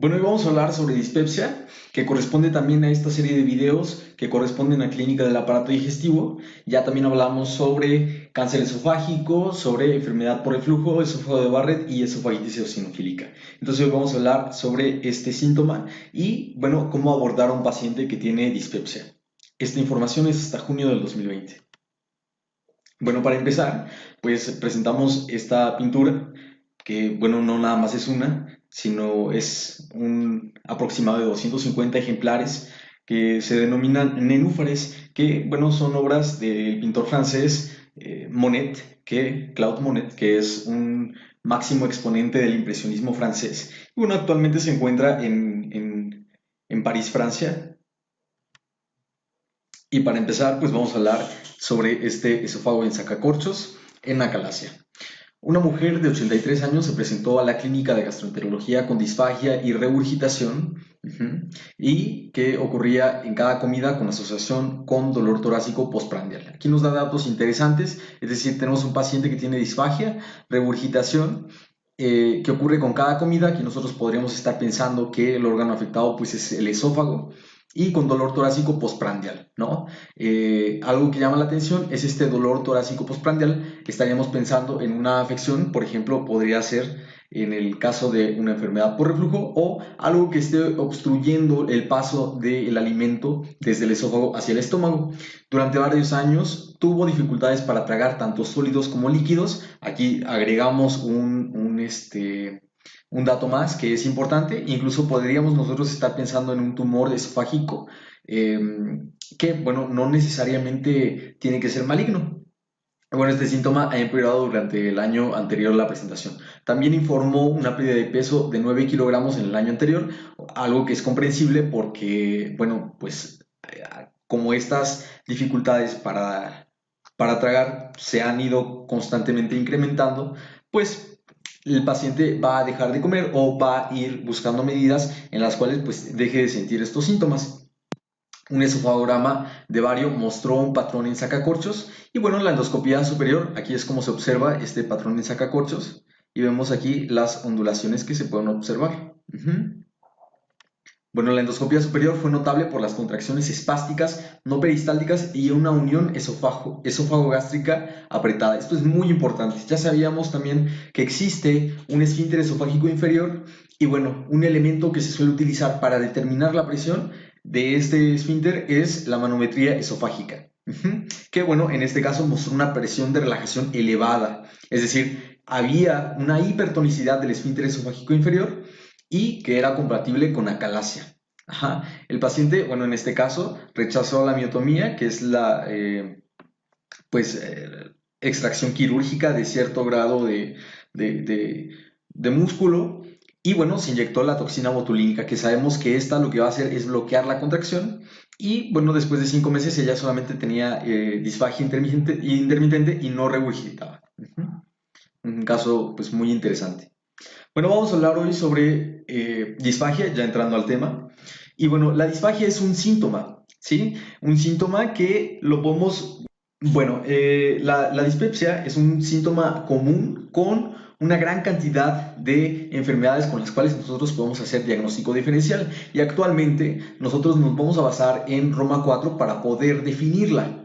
Bueno, hoy vamos a hablar sobre dispepsia, que corresponde también a esta serie de videos que corresponden a clínica del aparato digestivo. Ya también hablamos sobre cáncer esofágico, sobre enfermedad por reflujo, esófago de Barrett y esofagitis eosinofílica. Entonces hoy vamos a hablar sobre este síntoma y, bueno, cómo abordar a un paciente que tiene dispepsia. Esta información es hasta junio del 2020. Bueno, para empezar, pues presentamos esta pintura que, bueno, no nada más es una, sino es un aproximado de 250 ejemplares que se denominan nenúfares, que, bueno, son obras del pintor francés Claude Monet, que es un máximo exponente del impresionismo francés. Y, bueno, actualmente se encuentra en París, Francia. Y para empezar, pues vamos a hablar sobre este esófago en sacacorchos en acalasia. Una mujer de 83 años se presentó a la clínica de gastroenterología con disfagia y regurgitación y que ocurría en cada comida con asociación con dolor torácico postprandial. Aquí nos da datos interesantes, es decir, tenemos un paciente que tiene disfagia, regurgitación, que ocurre con cada comida. Aquí nosotros podríamos estar pensando que el órgano afectado pues es el esófago y con dolor torácico postprandial, ¿no? Algo que llama la atención es este dolor torácico postprandial. Estaríamos pensando en una afección, por ejemplo, podría ser en el caso de una enfermedad por reflujo o algo que esté obstruyendo el paso del alimento desde el esófago hacia el estómago. Durante varios años tuvo dificultades para tragar tanto sólidos como líquidos. Aquí agregamos un dato más que es importante. Incluso podríamos nosotros estar pensando en un tumor esofágico, eh, que, bueno, no necesariamente tiene que ser maligno. Bueno, este síntoma ha empeorado durante el año anterior a la presentación. También informó una pérdida de peso de 9 kilogramos en el año anterior, algo que es comprensible porque, bueno, pues como estas dificultades para tragar se han ido constantemente incrementando, pues el paciente va a dejar de comer o va a ir buscando medidas en las cuales pues deje de sentir estos síntomas. Un esofagograma de Vario mostró un patrón en sacacorchos y, bueno, la endoscopía superior, aquí es como se observa este patrón en sacacorchos y vemos aquí las ondulaciones que se pueden observar. Bueno, la endoscopía superior fue notable por las contracciones espásticas no peristálticas y una unión esófago-gástrica apretada. Esto es muy importante. Ya sabíamos también que existe un esfínter esofágico inferior y, bueno, un elemento que se suele utilizar para determinar la presión de este esfínter es la manometría esofágica, que, bueno, en este caso mostró una presión de relajación elevada. Es decir, había una hipertonicidad del esfínter esofágico inferior y que era compatible con acalasia. Ajá. El paciente, bueno, en este caso, rechazó la miotomía, que es la pues, extracción quirúrgica de cierto grado de, de- de músculo, y, bueno, se inyectó la toxina botulínica, que sabemos que esta lo que va a hacer es bloquear la contracción, y, bueno, después de 5 meses ella solamente tenía disfagia intermitente y no regurgitaba. Un caso, pues, muy interesante. Bueno, vamos a hablar hoy sobre disfagia, ya entrando al tema. Y, bueno, la disfagia es un síntoma, ¿sí? Un síntoma que lo podemos... Bueno, la dispepsia es un síntoma común con una gran cantidad de enfermedades con las cuales nosotros podemos hacer diagnóstico diferencial. Y actualmente nosotros nos vamos a basar en Roma 4 para poder definirla.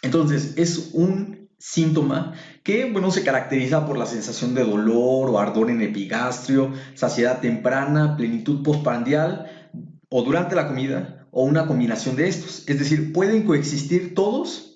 Entonces, es un síntoma que, bueno, se caracteriza por la sensación de dolor o ardor en epigastrio, saciedad temprana, plenitud postprandial o durante la comida o una combinación de estos. Es decir, pueden coexistir todos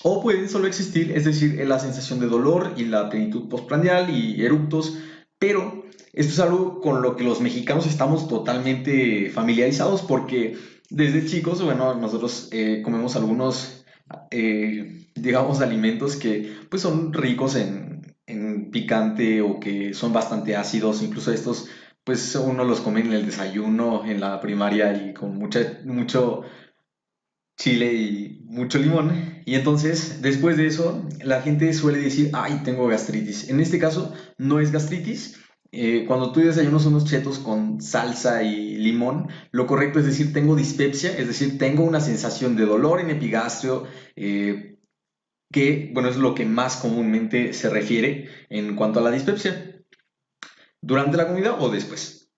o pueden solo existir, es decir, la sensación de dolor y la plenitud postprandial y eructos, pero esto es algo con lo que los mexicanos estamos totalmente familiarizados porque desde chicos, bueno, nosotros comemos algunos digamos, alimentos que pues son ricos en picante o que son bastante ácidos. Incluso estos, pues uno los come en el desayuno, en la primaria y con mucho chile y mucho limón. Y entonces, después de eso, la gente suele decir, ay, tengo gastritis. En este caso, no es gastritis. Cuando tú desayunas unos chetos con salsa y limón, lo correcto es decir, tengo dispepsia, es decir, tengo una sensación de dolor en epigastrio, que, bueno, es lo que más comúnmente se refiere en cuanto a la dispepsia, durante la comida o después.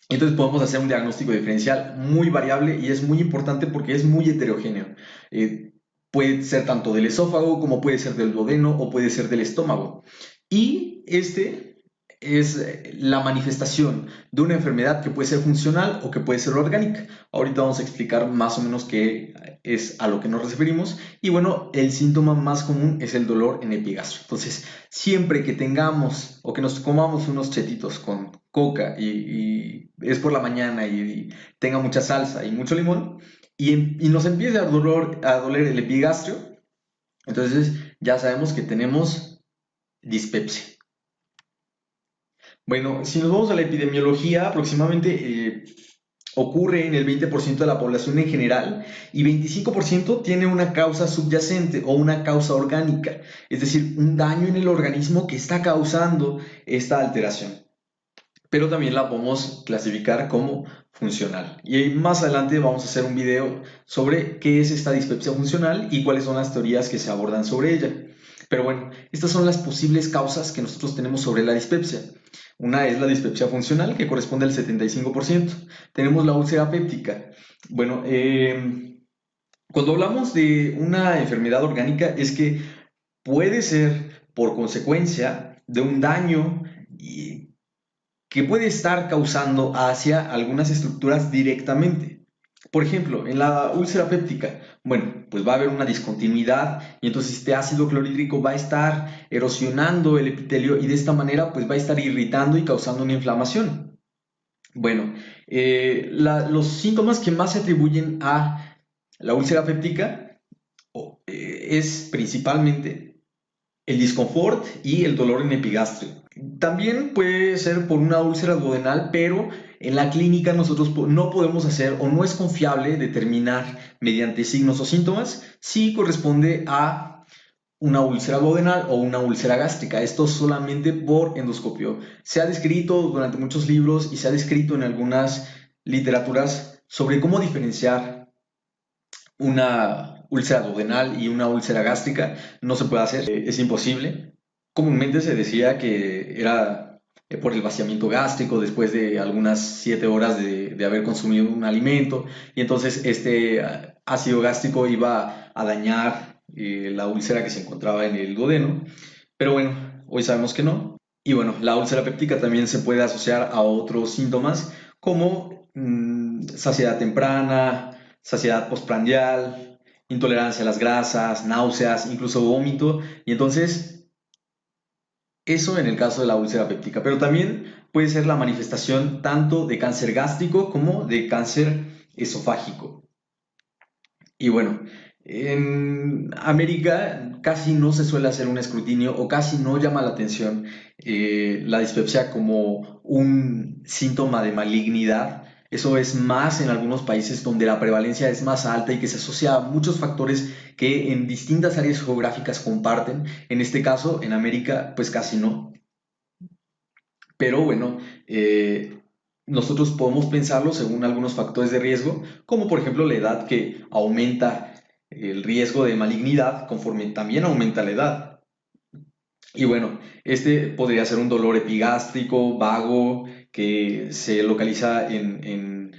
Entonces podemos hacer un diagnóstico diferencial muy variable y es muy importante porque es muy heterogéneo. Eh, Puede ser tanto del esófago como puede ser del duodeno o puede ser del estómago. Y este es la manifestación de una enfermedad que puede ser funcional o que puede ser orgánica. Ahorita vamos a explicar más o menos qué es a lo que nos referimos. Y bueno, el síntoma más común es el dolor en epigastrio. Entonces, siempre que tengamos o que nos comamos unos chetitos con coca y es por la mañana y tenga mucha salsa y mucho limón y nos empiece a doler el epigastrio, entonces ya sabemos que tenemos dispepsia. Bueno, si nos vamos a la epidemiología, aproximadamente ocurre en el 20% de la población en general y 25% tiene una causa subyacente o una causa orgánica, es decir, un daño en el organismo que está causando esta alteración. Pero también la podemos clasificar como funcional. Y más adelante vamos a hacer un video sobre qué es esta dispepsia funcional y cuáles son las teorías que se abordan sobre ella. Pero bueno, estas son las posibles causas que nosotros tenemos sobre la dispepsia. Una es la dispepsia funcional, que corresponde al 75%. Tenemos la úlcera péptica. Bueno, cuando hablamos de una enfermedad orgánica es que puede ser por consecuencia de un daño que puede estar causando hacia algunas estructuras directamente. Por ejemplo, en la úlcera péptica, bueno, pues va a haber una discontinuidad y entonces este ácido clorhídrico va a estar erosionando el epitelio y de esta manera pues va a estar irritando y causando una inflamación. Bueno, los síntomas que más se atribuyen a la úlcera péptica es principalmente el disconfort y el dolor en epigastrio. También puede ser por una úlcera duodenal, pero en la clínica nosotros no podemos hacer o no es confiable determinar mediante signos o síntomas si corresponde a una úlcera duodenal o una úlcera gástrica. Esto solamente por endoscopio. Se ha descrito durante muchos libros y se ha descrito en algunas literaturas sobre cómo diferenciar una úlcera duodenal y una úlcera gástrica. No se puede hacer, es imposible. Comúnmente se decía que era por el vaciamiento gástrico después de algunas 7 horas de haber consumido un alimento y entonces este ácido gástrico iba a dañar la úlcera que se encontraba en el duodeno. Pero bueno, hoy sabemos que no. Y bueno, la úlcera péptica también se puede asociar a otros síntomas como saciedad temprana, saciedad postprandial, intolerancia a las grasas, náuseas, incluso vómito. Y entonces, eso en el caso de la úlcera péptica. Pero también puede ser la manifestación tanto de cáncer gástrico como de cáncer esofágico. Y bueno, en América casi no se suele hacer un escrutinio o casi no llama la atención la dispepsia como un síntoma de malignidad. Eso es más en algunos países donde la prevalencia es más alta y que se asocia a muchos factores que en distintas áreas geográficas comparten. En este caso, en América, pues casi no. Pero bueno, nosotros podemos pensarlo según algunos factores de riesgo, como por ejemplo la edad que aumenta el riesgo de malignidad conforme también aumenta la edad. Y bueno, este podría ser un dolor epigástrico, vago, que se localiza en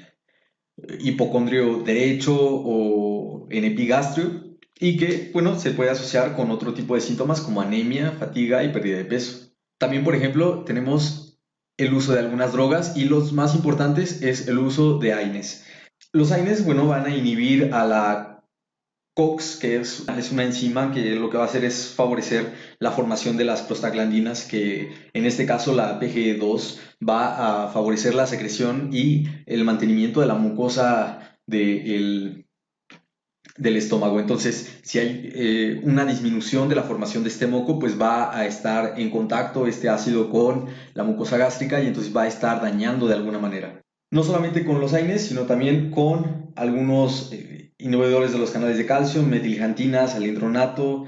hipocondrio derecho o en epigastrio y que, bueno, se puede asociar con otro tipo de síntomas como anemia, fatiga y pérdida de peso. También, por ejemplo, tenemos el uso de algunas drogas y los más importantes es el uso de AINES. Los AINES, bueno, van a inhibir a la COX, que es una enzima que lo que va a hacer es favorecer la formación de las prostaglandinas, que en este caso la PGE2 va a favorecer la secreción y el mantenimiento de la mucosa del estómago. Entonces, si hay una disminución de la formación de este moco, pues va a estar en contacto este ácido con la mucosa gástrica y entonces va a estar dañando de alguna manera. No solamente con los AINES, sino también con algunos inhibidores de los canales de calcio, metilxantina, salindronato,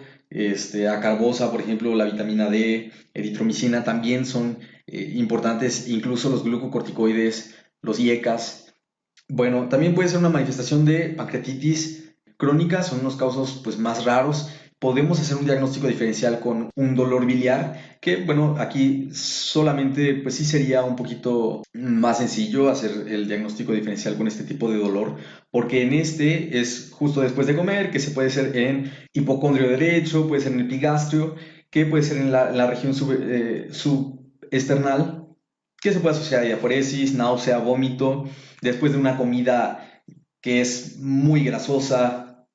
acarbosa, por ejemplo, la vitamina D, eritromicina, también son importantes, incluso los glucocorticoides, los IECAS. Bueno, también puede ser una manifestación de pancreatitis crónica, son unos casos pues más raros podemos hacer un diagnóstico diferencial con un dolor biliar, que bueno, aquí solamente pues sí sería un poquito más sencillo hacer el diagnóstico diferencial con este tipo de dolor, porque en este es justo después de comer, que se puede ser en hipocondrio derecho, puede ser en epigastrio, que puede ser en la región subesternal, que se puede asociar a diaforesis, náusea, vómito, después de una comida que es muy grasosa,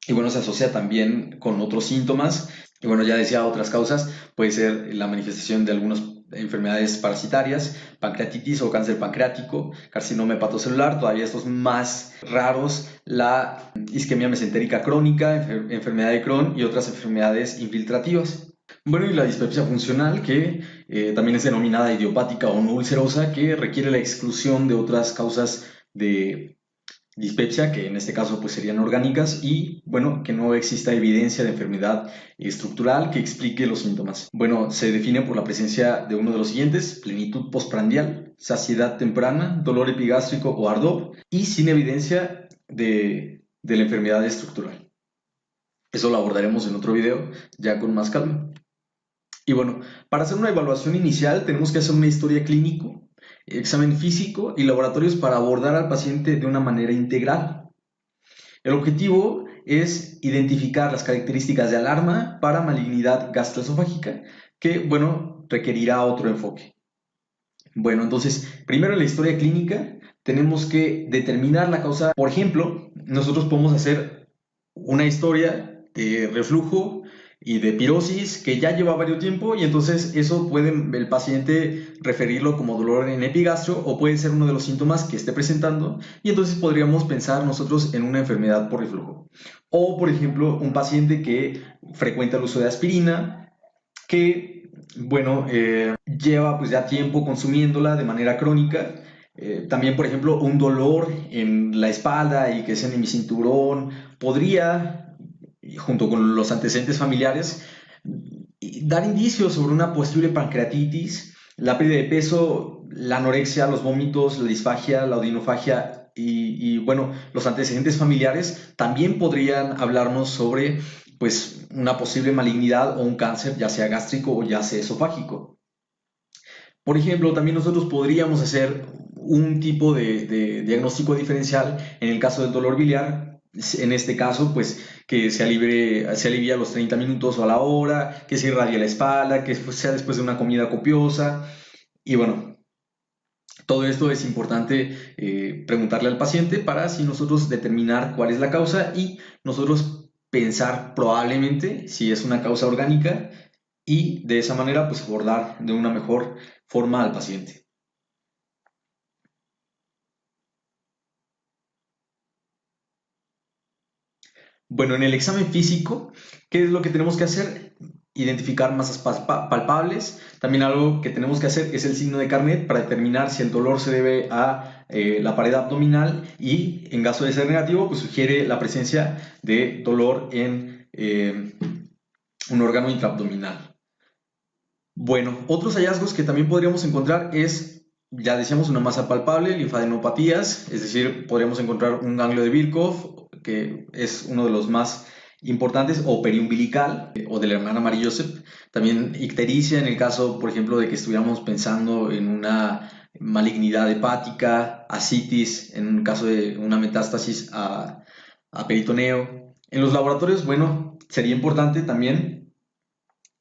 y bueno, se asocia también con otros síntomas. Y bueno, ya decía otras causas, puede ser la manifestación de algunas enfermedades parasitarias, pancreatitis o cáncer pancreático, carcinoma hepatocelular, todavía estos más raros, la isquemia mesentérica crónica, enfermedad de Crohn y otras enfermedades infiltrativas. Bueno, y la dispepsia funcional, que también es denominada idiopática o no ulcerosa, que requiere la exclusión de otras causas de dispepsia, que en este caso pues serían orgánicas, y bueno, que no exista evidencia de enfermedad estructural que explique los síntomas. Bueno, se define por la presencia de uno de los siguientes: plenitud postprandial, saciedad temprana, dolor epigástrico o ardor, y sin evidencia de la enfermedad estructural. Eso lo abordaremos en otro video ya con más calma. Y bueno, para hacer una evaluación inicial tenemos que hacer una historia clínico, examen físico y laboratorios para abordar al paciente de una manera integral. El objetivo es identificar las características de alarma para malignidad gastroesofágica, que, bueno, requerirá otro enfoque. Bueno, entonces, primero en la historia clínica tenemos que determinar la causa. Por ejemplo, nosotros podemos hacer una historia de reflujo y de pirosis que ya lleva varios tiempo, y entonces eso puede el paciente referirlo como dolor en epigastrio, o puede ser uno de los síntomas que esté presentando, y entonces podríamos pensar nosotros en una enfermedad por reflujo. O por ejemplo, un paciente que frecuenta el uso de aspirina, que bueno, lleva pues ya tiempo consumiéndola de manera crónica. También, por ejemplo, un dolor en la espalda y que es en mi cinturón podría, junto con los antecedentes familiares, dar indicios sobre una posible pancreatitis, la pérdida de peso, la anorexia, los vómitos, la disfagia, la odinofagia bueno, los antecedentes familiares también podrían hablarnos sobre pues una posible malignidad o un cáncer, ya sea gástrico o ya sea esofágico. Por ejemplo, también nosotros podríamos hacer un tipo de diagnóstico diferencial en el caso del dolor biliar. En este caso, pues que se alivia a los 30 minutos o a la hora, que se irradia la espalda, que sea después de una comida copiosa. Y bueno, todo esto es importante preguntarle al paciente para así nosotros determinar cuál es la causa y nosotros pensar probablemente si es una causa orgánica, y de esa manera pues abordar de una mejor forma al paciente. Bueno, en el examen físico, ¿qué es lo que tenemos que hacer? Identificar masas palpables. También algo que tenemos que hacer es el signo de Carnet para determinar si el dolor se debe a la pared abdominal, y en caso de ser negativo, pues sugiere la presencia de dolor en un órgano intraabdominal. Bueno, otros hallazgos que también podríamos encontrar es, ya decíamos, una masa palpable, linfadenopatías, es decir, podríamos encontrar un ganglio de Virchow, que es uno de los más importantes, o periumbilical, o del hermano Marie-Joseph. También ictericia en el caso, por ejemplo, de que estuviéramos pensando en una malignidad hepática, ascitis en un caso de una metástasis a peritoneo. En los laboratorios, bueno, sería importante también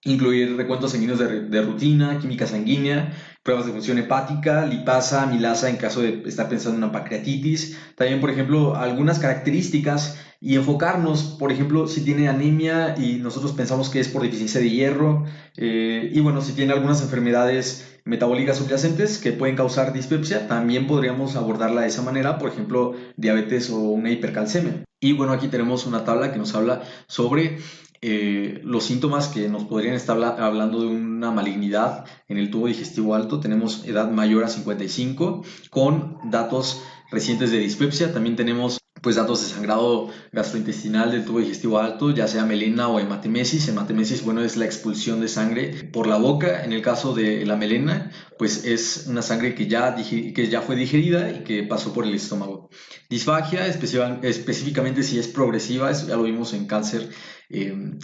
incluir recuentos sanguíneos de rutina, química sanguínea, pruebas de función hepática, lipasa, amilasa en caso de estar pensando en una pancreatitis. También, por ejemplo, algunas características, y enfocarnos, por ejemplo, si tiene anemia y nosotros pensamos que es por deficiencia de hierro, y bueno, si tiene algunas enfermedades metabólicas subyacentes que pueden causar dispepsia, también podríamos abordarla de esa manera, por ejemplo, diabetes o una hipercalcemia. Y bueno, aquí tenemos una tabla que nos habla sobre los síntomas que nos podrían estar hablando de una malignidad en el tubo digestivo alto. Tenemos edad mayor a 55 con datos recientes de dispepsia. También tenemos pues datos de sangrado gastrointestinal del tubo digestivo alto, ya sea melena o hematemesis. Hematemesis, bueno, es la expulsión de sangre por la boca. En el caso de la melena, pues es una sangre que ya fue digerida y que pasó por el estómago. Disfagia, específicamente si es progresiva, eso ya lo vimos en cáncer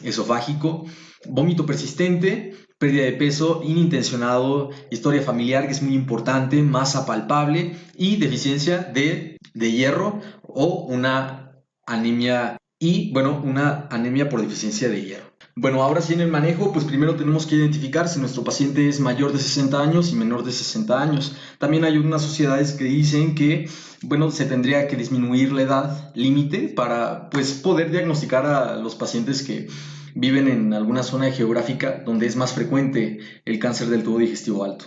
esofágico. Vómito persistente, pérdida de peso inintencionado, historia familiar que es muy importante, masa palpable y deficiencia de hierro o una anemia una anemia por deficiencia de hierro. Bueno, ahora sí en el manejo, pues primero tenemos que identificar si nuestro paciente es mayor de 60 años y menor de 60 años. También hay unas sociedades que dicen que, bueno, se tendría que disminuir la edad límite para, pues, poder diagnosticar a los pacientes que viven en alguna zona geográfica donde es más frecuente el cáncer del tubo digestivo alto.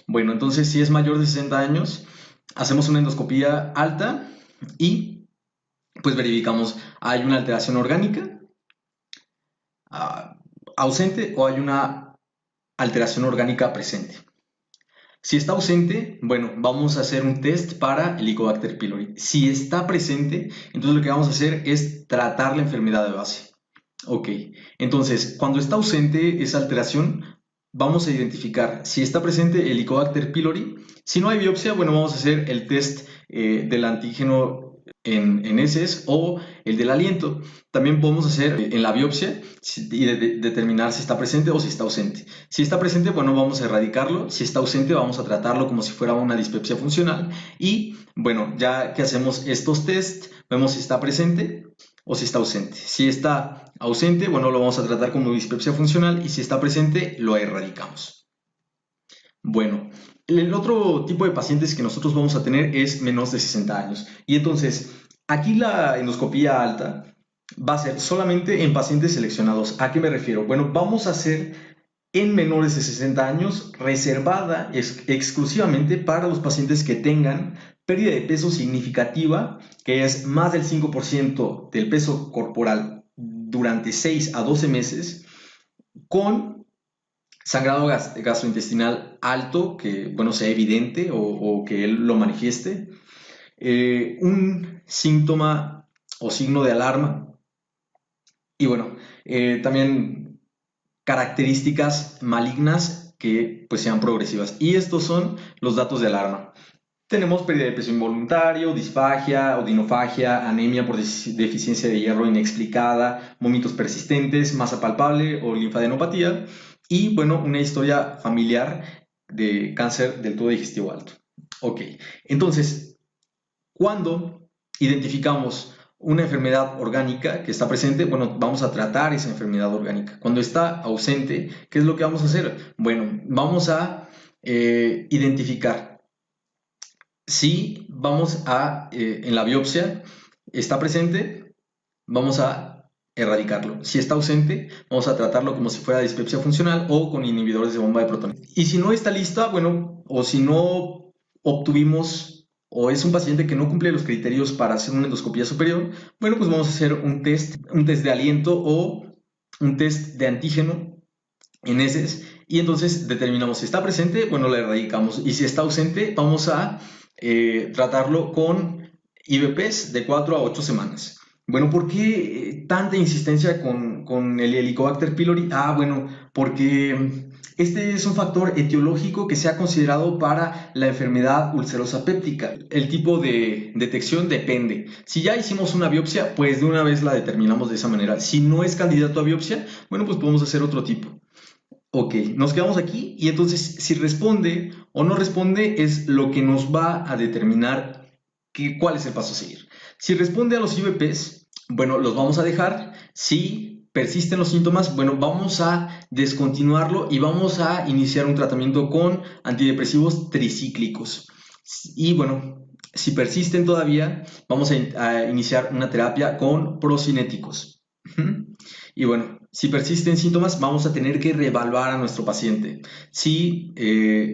Bueno, entonces si es mayor de 60 años, hacemos una endoscopía alta y pues verificamos, ¿hay una alteración orgánica ausente o hay una alteración orgánica presente? Si está ausente, bueno, vamos a hacer un test para el Helicobacter pylori. Si está presente, entonces lo que vamos a hacer es tratar la enfermedad de base. Ok, entonces cuando está ausente esa alteración, vamos a identificar si está presente el Helicobacter pylori. Si no hay biopsia, bueno, vamos a hacer el test del antígeno en heces o el del aliento. También podemos hacer en la biopsia y determinar si está presente o si está ausente. Si está presente, bueno, vamos a erradicarlo. Si está ausente, vamos a tratarlo como si fuera una dispepsia funcional. Y bueno, ya que hacemos estos tests, vemos si está presente o si está ausente. Si está ausente, bueno, lo vamos a tratar como dispepsia funcional y si está presente, lo erradicamos. Bueno, el otro tipo de pacientes que nosotros vamos a tener es menos de 60 años. Y entonces, aquí la endoscopía alta va a ser solamente en pacientes seleccionados. ¿A qué me refiero? Bueno, vamos a hacer en menores de 60 años, reservada exclusivamente para los pacientes que tengan pérdida de peso significativa, que es más del 5% del peso corporal durante 6 a 12 meses, con sangrado gastrointestinal alto, que bueno, sea evidente o que él lo manifieste, un síntoma o signo de alarma, y bueno, también características malignas que pues sean progresivas. Y estos son los datos de alarma. Tenemos pérdida de peso involuntario, disfagia, odinofagia, anemia por deficiencia de hierro inexplicada, vómitos persistentes, masa palpable o linfadenopatía y, bueno, una historia familiar de cáncer del tubo digestivo alto. Ok, entonces, ¿cuándo identificamos una enfermedad orgánica que está presente? Bueno, vamos a tratar esa enfermedad orgánica. Cuando está ausente, ¿qué es lo que vamos a hacer? Bueno, vamos a identificar si en la biopsia está presente, vamos a erradicarlo. Si está ausente, vamos a tratarlo como si fuera dispepsia funcional o con inhibidores de bomba de protones. Y si no está lista, bueno, o si no obtuvimos o es un paciente que no cumple los criterios para hacer una endoscopía superior, bueno, pues vamos a hacer un test de aliento o un test de antígeno en heces y entonces determinamos si está presente, bueno, la erradicamos y si está ausente, vamos a tratarlo con IVPs de 4 a 8 semanas. Bueno, ¿por qué tanta insistencia con el Helicobacter pylori? Bueno, porque este es un factor etiológico que se ha considerado para la enfermedad ulcerosa péptica. El tipo de detección depende. Si ya hicimos una biopsia, pues de una vez la determinamos de esa manera. Si no es candidato a biopsia, bueno, pues podemos hacer otro tipo. Ok, nos quedamos aquí y entonces si responde o no responde es lo que nos va a determinar cuál es el paso a seguir. Si responde a los IVPs, bueno, los vamos a dejar. Si persisten los síntomas, bueno, vamos a descontinuarlo y vamos a iniciar un tratamiento con antidepresivos tricíclicos. Y bueno, si persisten todavía, vamos a iniciar una terapia con procinéticos. Y bueno, si persisten síntomas, vamos a tener que reevaluar a nuestro paciente. Si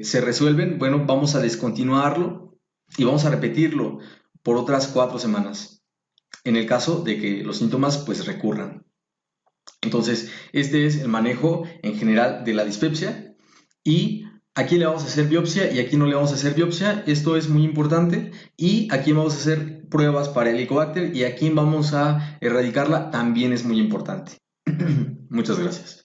se resuelven, bueno, vamos a descontinuarlo y vamos a repetirlo por otras 4 semanas, en el caso de que los síntomas pues recurran. Entonces, este es el manejo en general de la dispepsia y Aquí le vamos a hacer biopsia y aquí no le vamos a hacer biopsia. Esto es muy importante. Y aquí vamos a hacer pruebas para el Helicobacter y aquí vamos a erradicarla. También es muy importante. Muchas gracias.